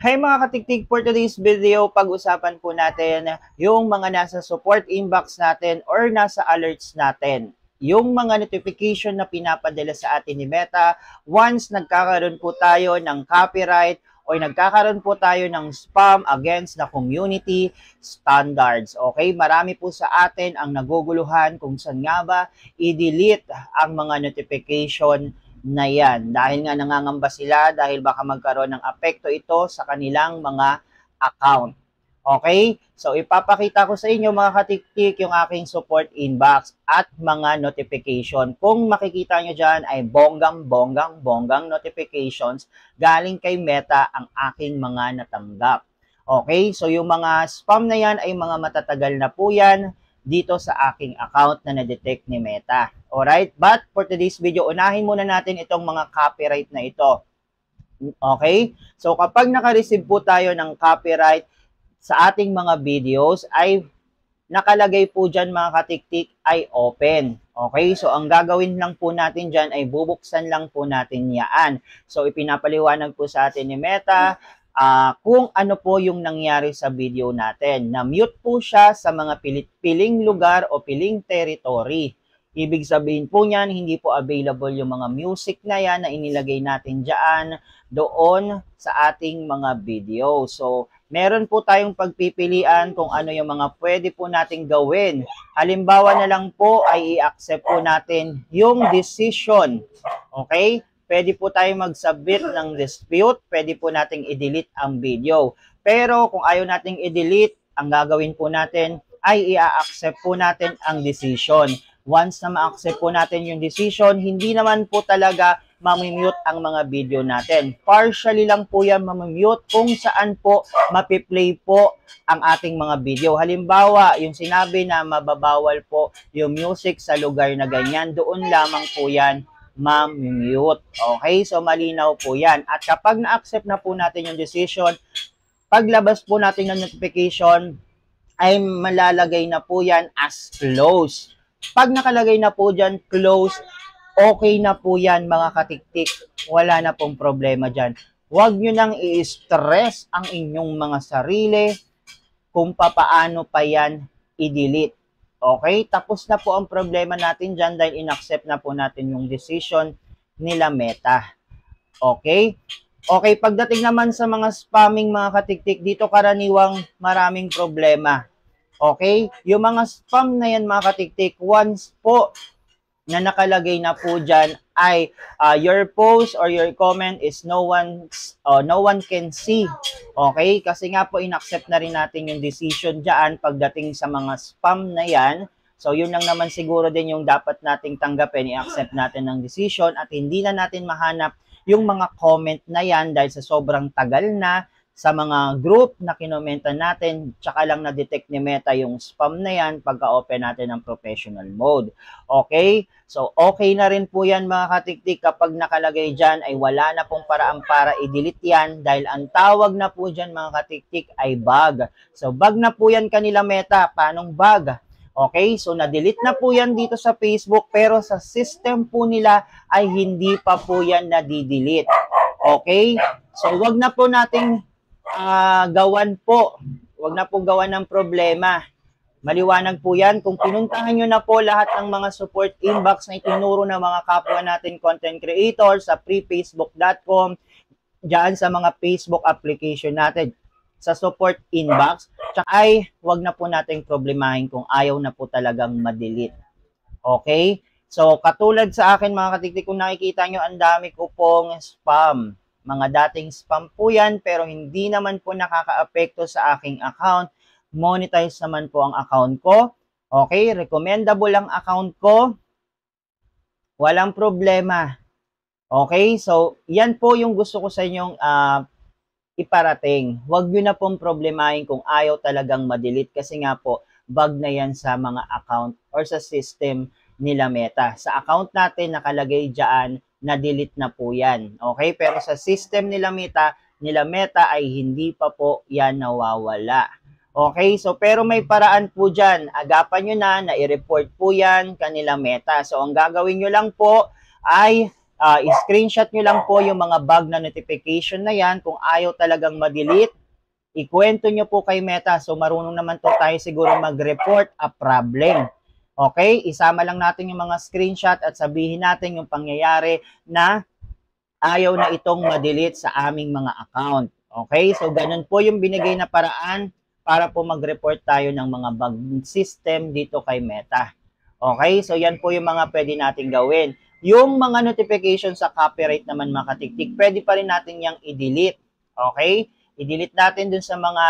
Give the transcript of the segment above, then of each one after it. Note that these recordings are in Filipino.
Hi mga katiktik, for today's video, pag-usapan po natin yung mga nasa support inbox natin or nasa alerts natin. Yung mga notification na pinapadala sa atin ni Meta once nagkakaroon po tayo ng copyright o nagkakaroon po tayo ng spam against the community standards. Okay, marami po sa atin ang naguguluhan kung saan nga ba i-delete ang mga notification na yan. Dahil nga nangangamba sila dahil baka magkaroon ng apekto ito sa kanilang mga account. Okay? So, ipapakita ko sa inyo mga katiktik yung aking support inbox at mga notification. Kung makikita nyo dyan ay bonggang notifications galing kay Meta ang aking mga natanggap. Okay? So, yung mga spam na yan ay mga matatagal na po yan dito sa aking account na na-detect ni Meta. Alright? But for today's video, unahin muna natin itong mga copyright na ito. Okay? So kapag naka-receive po tayo ng copyright sa ating mga videos, ay nakalagay po dyan mga katiktik ay open. Okay? So ang gagawin lang po natin dyan ay bubuksan lang po natin yaan. So ipinapaliwanag po sa atin ni Meta kung ano po yung nangyari sa video natin. Na-mute po siya sa mga piling lugar o piling territory. Ibig sabihin po niyan, hindi po available yung mga music na yan na inilagay natin dyan doon sa ating mga video. So, meron po tayong pagpipilian kung ano yung mga pwede po nating gawin. Halimbawa na lang po ay i-accept po natin yung decision. Okay? Pwede po tayo mag-submit ng dispute, pwede po nating i-delete ang video. Pero kung ayaw nating i-delete, ang gagawin po natin ay i-accept po natin ang decision. Once na ma-accept po natin yung decision, hindi naman po talaga mamimute ang mga video natin. Partially lang po yan mamimute kung saan po mapiplay po ang ating mga video. Halimbawa, yung sinabi na mababawal po yung music sa lugar na ganyan, doon lamang po yan ma-mute. Okay? So, malinaw po yan. At kapag na-accept na po natin yung decision, paglabas po natin ng notification, ay malalagay na po yan as close. Pag nakalagay na po dyan, close, okay na po yan mga katiktik. Wala na pong problema dyan. Huwag nyo nang i-stress ang inyong mga sarili kung papaano pa yan i-delete. Okay? Tapos na po ang problema natin dyan dahil in-accept na po natin yung decision nila Meta. Okay? Okay, pagdating naman sa mga spamming mga katiktik, dito karaniwang maraming problema. Okay? Yung mga spam na yan mga katiktik, once po na nakalagay na po dyan ay your post or your comment is no one can see. Okay? Kasi nga po inaccept na rin natin yung decision dyan pagdating sa mga spam na yan. So yun lang naman siguro din yung dapat nating tanggapin, i-accept natin ng decision at hindi na natin mahanap yung mga comment na yan dahil sa sobrang tagal na sa mga group na kinomentan natin, tsaka lang na-detect ni Meta yung spam na yan pagka-open natin ng professional mode. Okay? So, okay na rin po yan mga katiktik kapag nakalagay dyan ay wala na pong paraan para i-delete yan dahil ang tawag na po dyan mga katiktik ay bug. So, bug na po yan kanila Meta. Paanong bug? Okay? So, na-delete na po yan dito sa Facebook pero sa system po nila ay hindi pa po yan na-delete. Okay? So, wag na po nating gawan po. Huwag na po gawan ng problema. Maliwanag po yan. Kung pinuntahan nyo na po lahat ng mga support inbox na itinuro ng mga kapwa natin content creator sa freefacebook.com, dyan sa mga Facebook application natin, sa support inbox, tsaka ay huwag na po nating problemahin kung ayaw na po talagang ma-delete. Okay? So, katulad sa akin mga katiktik, kung nakikita nyo, ang dami ko pong spam. Mga dating spam po yan, pero hindi naman po nakaka-apekto sa aking account. Monetize naman po ang account ko. Okay, recommendable ang account ko. Walang problema. Okay, so yan po yung gusto ko sa inyong iparating. Huwag nyo na pong problemahin kung ayaw talagang ma-delete kasi nga po, bug na yan sa mga account or sa system nila Meta. Sa account natin, nakalagay dyan, na-delete na po yan. Okay? Pero sa system nila Meta ay hindi pa po yan nawawala. Okay? So, pero may paraan po dyan. Agapan nyo na i-report po yan kanila Meta. So, ang gagawin nyo lang po ay screenshot nyo lang po yung mga bug na notification na yan. Kung ayaw talagang ma-delete, ikwento nyo po kay Meta. So marunong naman to tayo siguro mag-report a problem. Okay? Isama lang natin yung mga screenshot at sabihin natin yung pangyayari na ayaw na itong ma-delete sa aming mga account. Okay? So ganun po yung binigay na paraan para po mag-report tayo ng mga bug system dito kay Meta. Okay? So yan po yung mga pwede natin gawin. Yung mga notification sa copyright naman mga katiktik, pwede pa rin natin yung i-delete. Okay? I-delete natin dun sa mga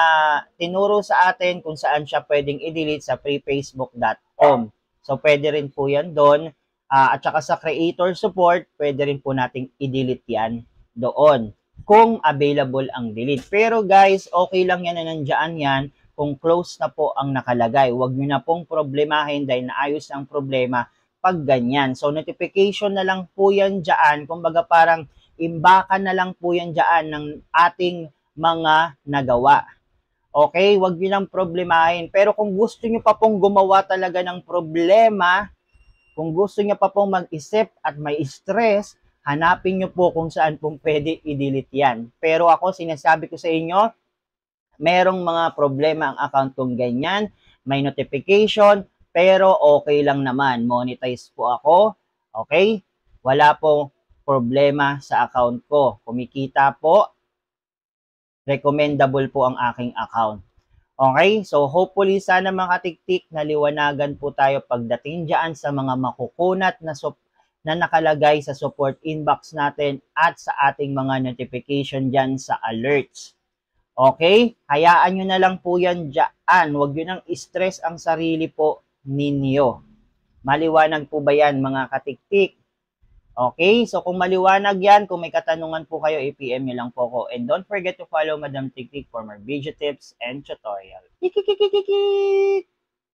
tinuro sa atin kung saan siya pwedeng i-delete sa freefacebook.com. So pwede rin po yan doon. At saka sa creator support, pwede rin po nating i-delete yan doon kung available ang delete. Pero guys, okay lang yan na nandiyan yan kung close na po ang nakalagay. Huwag nyo na pong problemahin dahil naayos ang problema pag ganyan. So notification na lang po yan dyan. Kumbaga parang imbakan na lang po yan dyan ng ating mga nagawa. Okay? Huwag nyo lang problemahin. Pero kung gusto nyo pa pong gumawa talaga ng problema, kung gusto nyo pa pong mag-isip at may stress, hanapin nyo po kung saan pong pwede i-delete yan. Pero ako, sinasabi ko sa inyo, merong mga problema ang account kong ganyan, may notification, pero okay lang naman. Monetize po ako, okay? Wala pong problema sa account ko. Kumikita po, recommendable po ang aking account. Okay? So, hopefully, sana mga katiktik, naliwanagan po tayo pagdating dyan sa mga makukunat na nakalagay sa support inbox natin at sa ating mga notification dyan sa alerts. Okay? Hayaan nyo na lang po yan dyan. Huwag nyo nang stress ang sarili po ninyo. Maliwanag po ba yan mga katiktik? Okay, so kung maliwanag yan, kung may katanungan po kayo, i-PM nyo lang po ko. And don't forget to follow Madam Tiktik for more video tips and tutorial. Kikikikikiki!